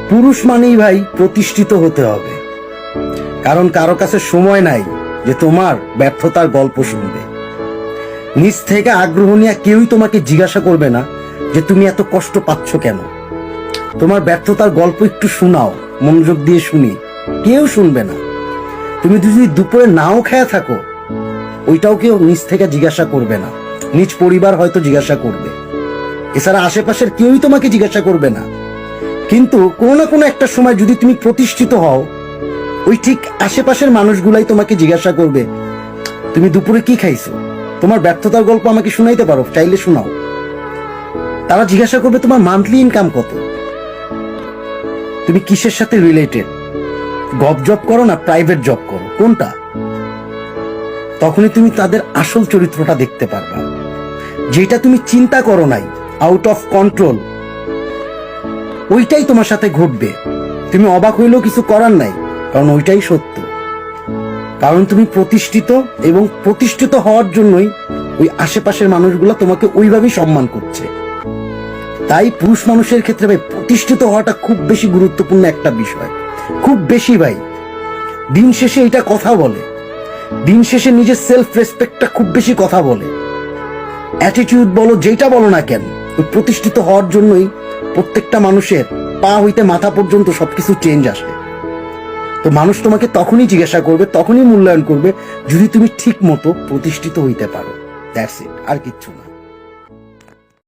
পুরুষ মানেই ভাই প্রতিষ্ঠিত হতে হবে, কারণ কারো কাছে সময় নাই যে তোমার ব্যর্থতার গল্প শুনবে। নিজ থেকে আগ্রহ নিয়ে কেউই তোমাকে জিজ্ঞাসা করবে না যে তুমি এত কষ্ট পাচ্ছ কেন। তোমার ব্যর্থতার গল্প একটু শোনাও, মনোযোগ দিয়ে শুনি, কেউ শুনবে না। তুমি যদি দুপুরে নাও খেয়ে থাকো, ওইটাও কেউ নিজ থেকে জিজ্ঞাসা করবে না। নিজ পরিবার হয়তো জিজ্ঞাসা করবে, এছাড়া আশেপাশের কেউই তোমাকে জিজ্ঞাসা করবে না। কিন্তু কোনো না কোনো একটা সময় যদি তুমি প্রতিষ্ঠিত হও, ওই ঠিক আশেপাশের মানুষগুলাই তোমাকে জিজ্ঞাসা করবে তুমি দুপুরে কি খাইছো। তোমার ব্যর্থতার গল্প আমাকে শোনাইতে পারো, চাইলে শোনাও। তারা জিজ্ঞাসা করবে তোমার মান্থলি ইনকাম কত, তুমি কিসের সাথে রিলেটেড, গভ জব করো না প্রাইভেট জব করো, কোনটা। তখনই তুমি তাদের আসল চরিত্রটা দেখতে পারবা। যেটা তুমি চিন্তা করো নাই, আউট অফ কন্ট্রোল, ওইটাই তোমার সাথে ঘটবে। তুমি অবাক হইলেও কিছু করার নাই, কারণ ওইটাই সত্য। কারণ তুমি প্রতিষ্ঠিত, এবং প্রতিষ্ঠিত হওয়ার জন্যই ওই আশেপাশের মানুষগুলো তোমাকে ওইভাবেই সম্মান করছে। তাই পুরুষ মানুষের ক্ষেত্রে ভাই প্রতিষ্ঠিত হওয়াটা খুব বেশি গুরুত্বপূর্ণ একটা বিষয়, খুব বেশি ভাই। দিন শেষে এটা কথা বলে, দিন শেষে নিজের সেলফ রেসপেক্টটা খুব বেশি কথা বলে। অ্যাটিটিউড বলো, যেটা বলো না কেন, ওই প্রতিষ্ঠিত হওয়ার জন্যই প্রত্যেকটা মানুষের পা হইতে মাথা পর্যন্ত সবকিছু চেঞ্জ আসে। তো মানুষ তোমাকে তখনই জিজ্ঞাসা করবে, তখনই মূল্যায়ন করবে, যদি তুমি ঠিক মতো প্রতিষ্ঠিত হইতে পারো। দ্যাটস ইট, আর কিচ্ছু না।